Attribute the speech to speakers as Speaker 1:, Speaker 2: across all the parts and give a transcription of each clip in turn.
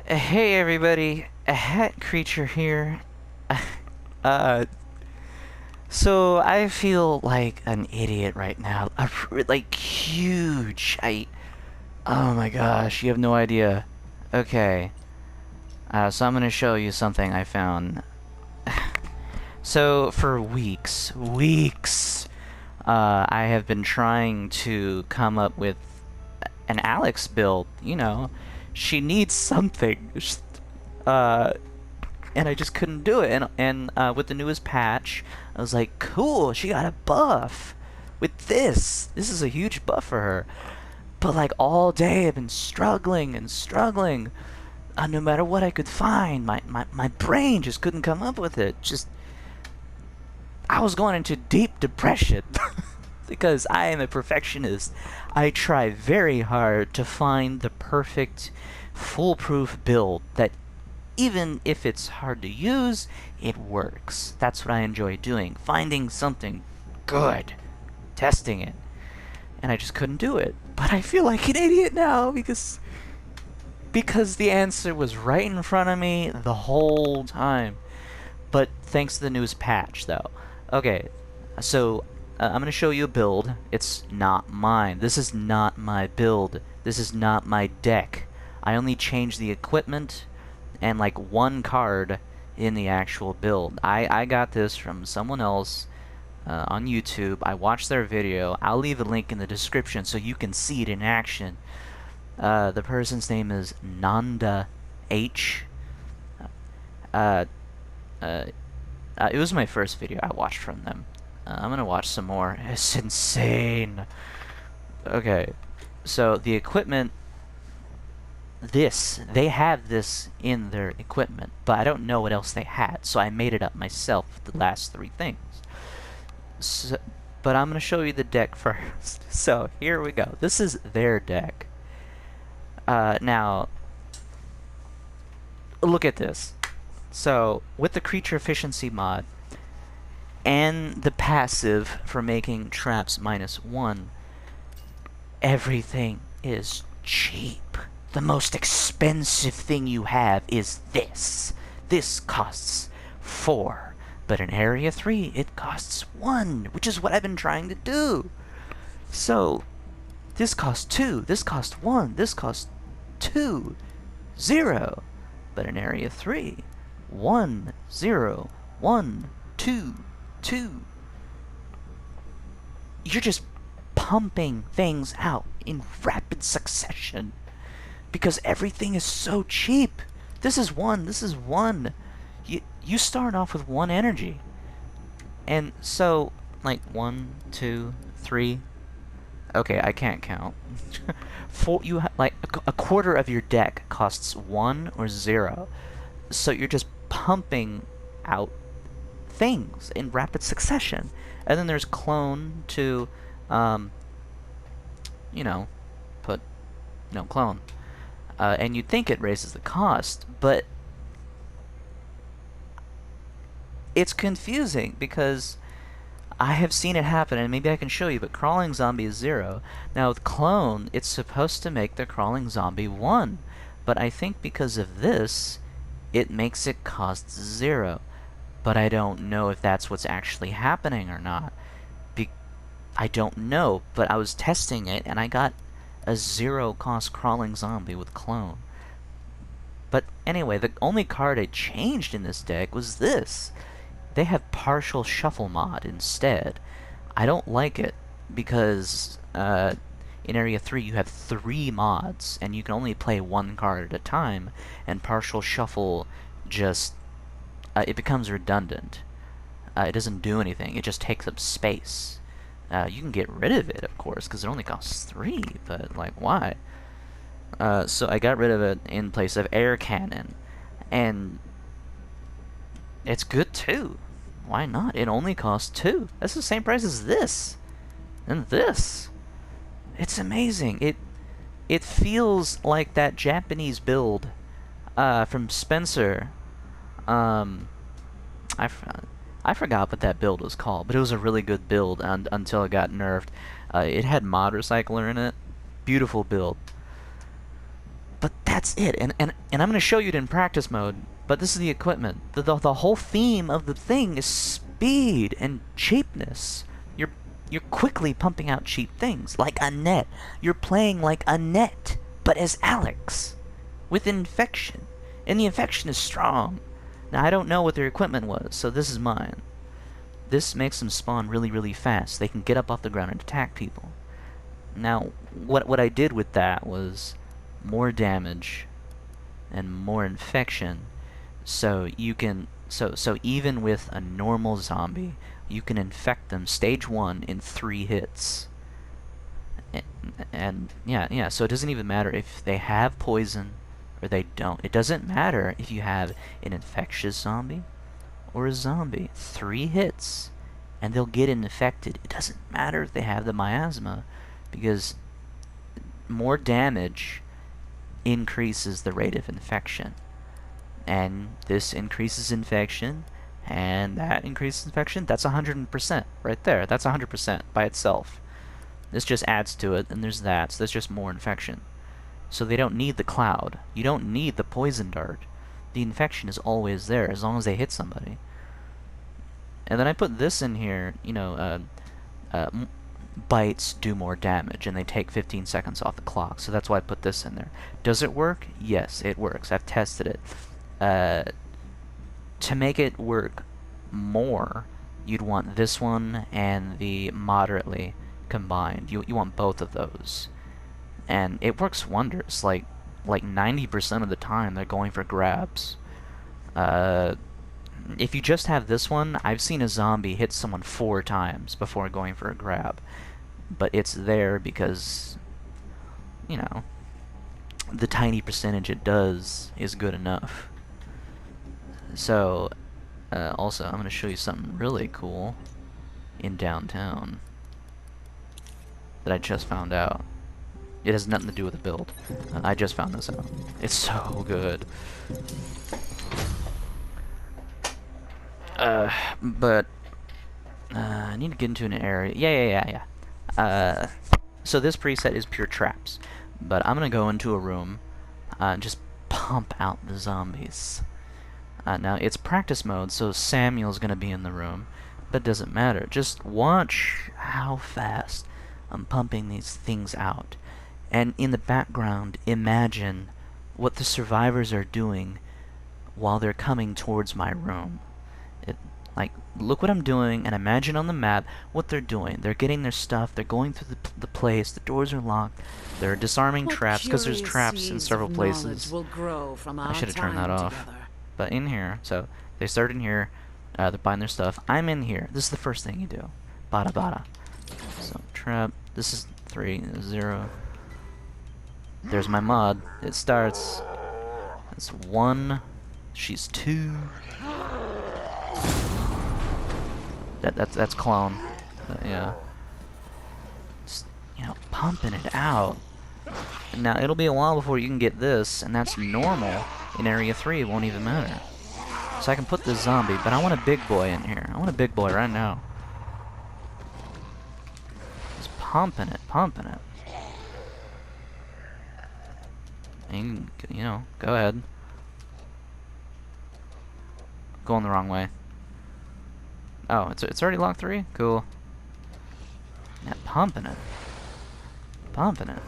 Speaker 1: Hey everybody, a hat creature here. Uh, so I feel like an idiot right now. Like huge. Oh my gosh, you have no idea. Okay, so I'm gonna show you something I found. So for weeks, I have been trying to come up with an Alex build. She needs something. Uh, and I just couldn't do it. And with the newest patch, I was like, cool, she got a buff with this. This is a huge buff for her. But like all day, I've been struggling and struggling. No matter what I could find, my brain just couldn't come up with it. I was going into deep depression because I am a perfectionist. I try very hard to find the perfect, foolproof build that even if it's hard to use, it works. That's what I enjoy doing. Finding something good, testing it. And I just couldn't do it. But I feel like an idiot now because the answer was right in front of me the whole time. But thanks to the newest patch, though. Okay, so I'm going to show you a build. It's not mine. This is not my build. This is not my deck. I only changed the equipment and like one card in the actual build. I got this from someone else on YouTube. I watched their video. I'll leave a link in the description so you can see it in action. The person's name is Nanda H. Uh, it was my first video I watched from them. I'm gonna watch some more. It's insane. Okay, so the equipment, they have this in their equipment, but I don't know what else they had, so I made it up myself with the last three things. But I'm gonna show you the deck first. So here we go. This is their deck. Now look at this. So with the creature efficiency mod and the passive for making traps -1, everything is cheap. The most expensive thing you have is this. This costs 4, but in Area 3 it costs 1, which is what I've been trying to do. So this costs 2, this costs 1, this costs 2, 0, but in Area 3, 1, 0, 1, 2, 2. You're just pumping things out in rapid succession because everything is so cheap. This is 1, this is 1. You start off with 1 energy. And so, like 1, 2, 3. Okay, I can't count. Like a quarter of your deck costs 1 or 0. So you're just pumping out things in rapid succession. And then there's clone to, put, clone. And you'd think it raises the cost, but it's confusing because I have seen it happen, and maybe I can show you, but crawling zombie is 0. Now with clone, it's supposed to make the crawling zombie 1, but I think because of this, it makes it cost 0. But I don't know if that's what's actually happening or not. I don't know, but I was testing it, and I got a 0 cost crawling zombie with clone. But anyway, the only card I changed in this deck was this. They have partial shuffle mod instead. I don't like it because in Area 3 you have 3 mods, and you can only play 1 card at a time, and partial shuffle just it becomes redundant. It doesn't do anything, it just takes up space. You can get rid of it, of course, because it only costs 3, but, like, why? So I got rid of it in place of air cannon, and it's good, too. Why not? It only costs 2. That's the same price as this. And this. It's amazing. It feels like that Japanese build from Spencer. I forgot what that build was called, but it was a really good build until it got nerfed. It had Mod Recycler in it. Beautiful build. But that's it. And I'm going to show you it in practice mode, but this is the equipment. The whole theme of the thing is speed and cheapness. You're quickly pumping out cheap things, like a net. You're playing like a net, but as Alex, with infection. And the infection is strong. Now, I don't know what their equipment was, so this is mine. This makes them spawn really, really fast. They can get up off the ground and attack people. Now, what I did with that was more damage and more infection, so you can so even with a normal zombie, you can infect them stage 1 in 3 hits. And yeah, so it doesn't even matter if they have poison or they don't. It doesn't matter if you have an infectious zombie or a zombie. 3 hits and they'll get infected. It doesn't matter if they have the miasma, because more damage increases the rate of infection. And this increases infection, and that increases infection. That's 100% right there. That's 100% by itself. This just adds to it, and there's that. So there's just more infection. So they don't need the cloud. You don't need the poison dart. The infection is always there as long as they hit somebody. And then I put this in here, you know, bites do more damage, and they take 15 seconds off the clock. So that's why I put this in there. Does it work? Yes, it works. I've tested it. To make it work more, you'd want this one and the moderately combined. You want both of those. And it works wonders. Like 90% of the time they're going for grabs. If you just have this one, I've seen a zombie hit someone 4 times before going for a grab. But it's there because, you know, the tiny percentage it does is good enough. So, also, I'm going to show you something really cool in downtown that I just found out. It has nothing to do with the build. I just found this out. It's so good. But I need to get into an area. Yeah. So this preset is pure traps, but I'm gonna go into a room and just pump out the zombies. Now it's practice mode, so Samuel's gonna be in the room, but it doesn't matter. Just watch how fast I'm pumping these things out, and in the background, imagine what the survivors are doing while they're coming towards my room. Like, look what I'm doing, and imagine on the map what they're doing. They're getting their stuff, they're going through the place, the doors are locked, they're disarming traps, because there's traps in several places. I should have turned that off. But in here, so they start in here, they're buying their stuff. I'm in here. This is the first thing you do. Bada bada. So, trap. This is 3, 0. There's my mod. It starts. That's 1. She's 2. That's clone. Yeah. Just, you know, pumping it out. Now, it'll be a while before you can get this, and that's normal. In Area 3, it won't even matter. So I can put this zombie, but I want a big boy in here. I want a big boy right now. Just pumping it, pumping it. And you know, go ahead. Going the wrong way. Oh, it's already locked 3? Cool. Yeah, pumping it. Pumping it.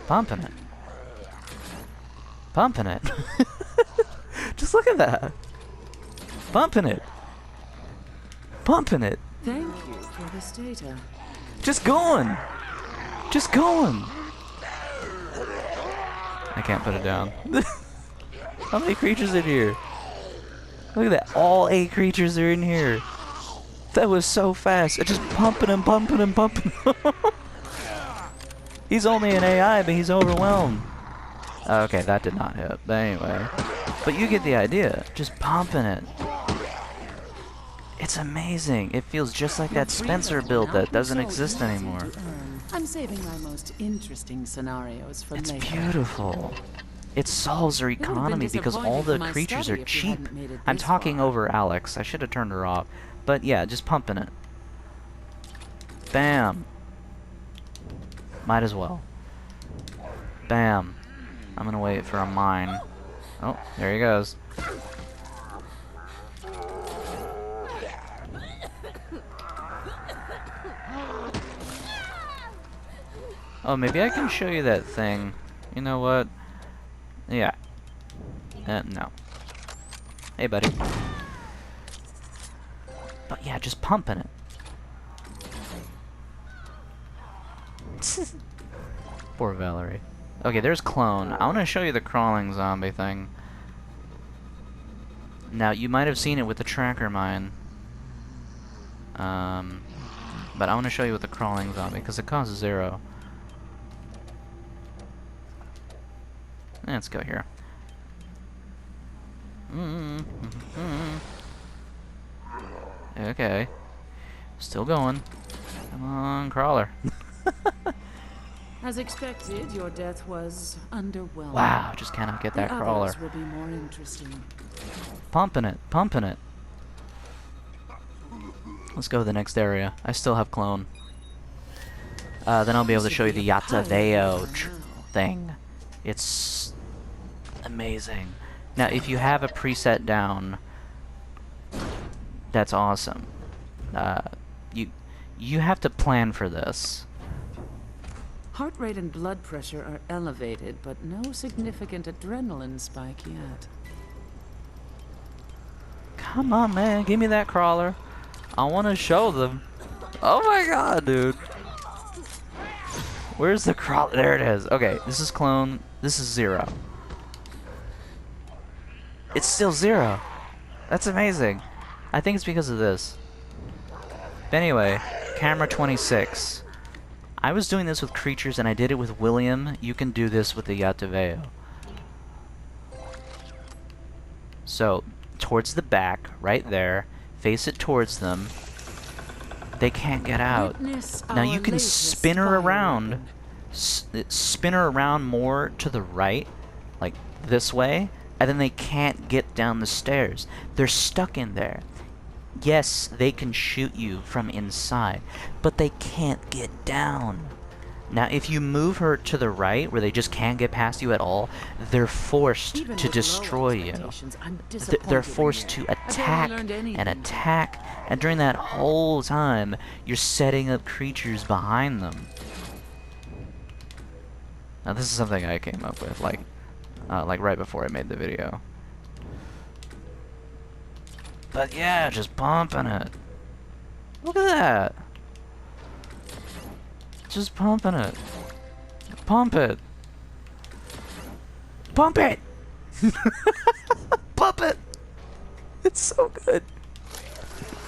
Speaker 1: Pumping it. Pumping it. Just look at that. Pumping it. Pumping it.
Speaker 2: Thank you for this data.
Speaker 1: Just going. Just going. I can't put it down. How many creatures in here? Look at that. All 8 creatures are in here. That was so fast. It's just pumping him, pumping him, pumping him. He's only an AI, but he's overwhelmed. Okay, that did not hit. But anyway. But you get the idea. Just pumping it. It's amazing. It feels just like that Spencer build that doesn't exist anymore.
Speaker 2: I'm saving my most interesting scenarios for
Speaker 1: It's
Speaker 2: later.
Speaker 1: beautiful. It solves their economy because all the creatures are cheap. I'm talking over Alex. I should have turned her off. But yeah, just pumping it. Bam. Might as well. Bam. I'm gonna wait for a mine. Oh, there he goes. Oh, maybe I can show you that thing. You know what? Yeah. No. Hey, buddy. But yeah, just pumping it. Poor Valerie. Okay, there's Clone. I want to show you the crawling zombie thing. Now, you might have seen it with the tracker mine. But I want to show you with the crawling zombie, because it costs 0. Let's go here. Okay. Still going. Come on, crawler.
Speaker 2: As expected, your death was underwhelming.
Speaker 1: Wow, just cannot get that
Speaker 2: The
Speaker 1: crawler.
Speaker 2: others will be more interesting.
Speaker 1: Pumping it, pumping it. Let's go to the next area. I still have Clone. Then I'll be able to show you the Yataveo thing. It's amazing. Now, if you have a preset down, that's awesome. You have to plan for this.
Speaker 2: Heart rate and blood pressure are elevated, but no significant adrenaline spike yet.
Speaker 1: Come on, man, give me that crawler. I want to show them. Oh my god, dude. Where's the crawler? There it is. Okay, this is Clone. This is 0. It's still 0. That's amazing. I think it's because of this. But anyway, camera 26. I was doing this with creatures and I did it with William. You can do this with the Yataveo. So, towards the back, right there. Face it towards them. They can't get out. Now you can spin her around. Spin her around more to the right, like this way, and then they can't get down the stairs. They're stuck in there. Yes, they can shoot you from inside, but they can't get down. Now, if you move her to the right, where they just can't get past you at all, they're forced to destroy you. They're forced to attack and attack, and during that whole time, you're setting up creatures behind them. Now, this is something I came up with, like right before I made the video. But yeah, just pumping it. Look at that. Just pumping it. Pump it. Pump it! Pump it! It's so good.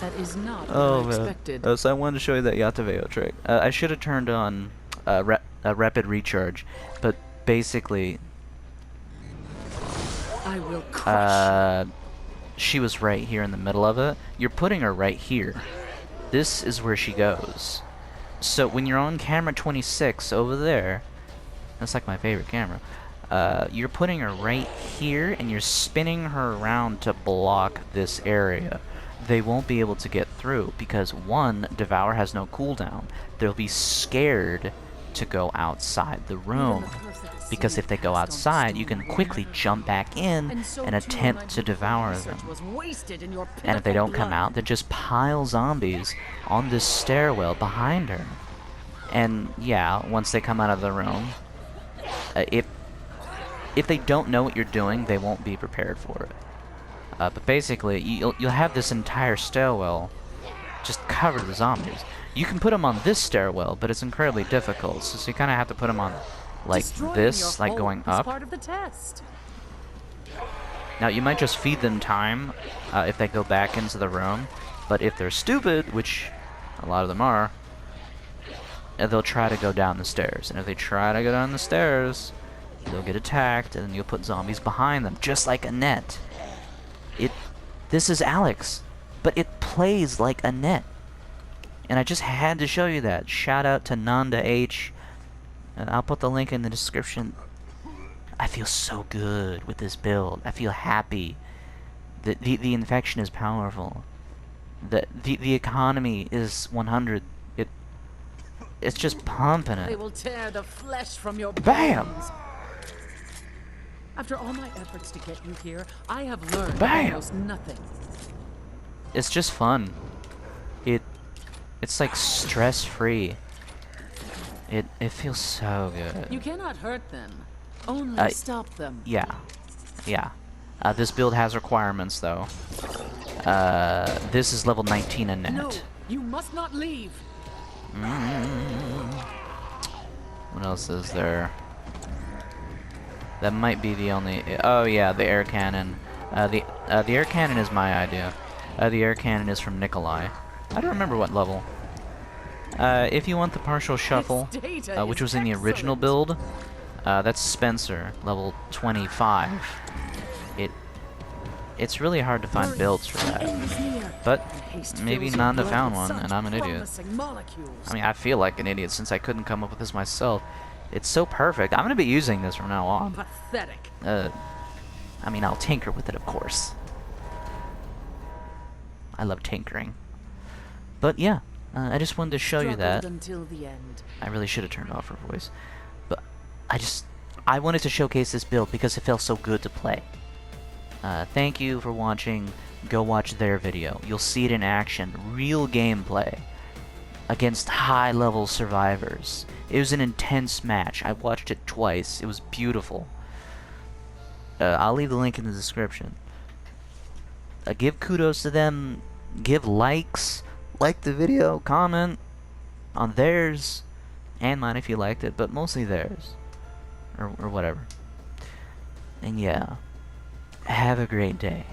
Speaker 2: That is not what I expected.
Speaker 1: So I wanted to show you that Yataveo trick. I should have turned on rapid recharge, but basically,
Speaker 2: I will crush.
Speaker 1: She was right here in the middle of it. You're putting her right here. This is where she goes. So when you're on camera 26 over there, that's like my favorite camera, you're putting her right here and you're spinning her around to block this area. They won't be able to get through because, one, Devour has no cooldown. They'll be scared to go outside the room, because if they go outside, you can quickly jump back in and attempt to devour them. And if they don't come out, then just pile zombies on this stairwell behind her. And yeah, once they come out of the room, if they don't know what you're doing, they won't be prepared for it. But basically, you'll have this entire stairwell just covered with zombies. You can put them on this stairwell, but it's incredibly difficult, so you kind of have to put them on like this, like going up.
Speaker 2: Part of the test.
Speaker 1: Now, you might just feed them time if they go back into the room, but if they're stupid, which a lot of them are, they'll try to go down the stairs. And if they try to go down the stairs, they'll get attacked, and then you'll put zombies behind them, just like Annette. This is Alex, but it plays like Annette. And I just had to show you that. Shout out to Nanda H. I'll put the link in the description. I feel so good with this build. I feel happy. The infection is powerful. The economy is 100. It's just pumping it.
Speaker 2: They will tear the flesh from your
Speaker 1: Bam!
Speaker 2: bones. After all my efforts to get you here, I have learned
Speaker 1: Bam!
Speaker 2: almost nothing.
Speaker 1: It's just fun. It's like stress-free. It feels so good.
Speaker 2: You cannot hurt them. Only stop them.
Speaker 1: Yeah. Yeah. This build has requirements, though. This is level 19 in net.
Speaker 2: No, you must not leave.
Speaker 1: What else is there? That might be the only... Oh, yeah, the air cannon. The air cannon is my idea. The air cannon is from Nikolai. I don't remember what level. If you want the partial shuffle, which was in the original build, that's Spencer, level 25. It's really hard to find builds for that. But maybe Nanda found one, and I'm an idiot. I mean, I feel like an idiot since I couldn't come up with this myself. It's so perfect. I'm going to be using this from now on.
Speaker 2: Pathetic.
Speaker 1: I mean, I'll tinker with it, of course. I love tinkering. But yeah, I just wanted to show you that.
Speaker 2: Until the end.
Speaker 1: I really should have turned off her voice. But I wanted to showcase this build because it felt so good to play. Thank you for watching. Go watch their video. You'll see it in action. Real gameplay against high-level survivors. It was an intense match. I watched it twice. It was beautiful. I'll leave the link in the description. Give kudos to them. Give likes. Like the video. Comment on theirs. And mine if you liked it. But mostly theirs. Or whatever. And yeah. Have a great day.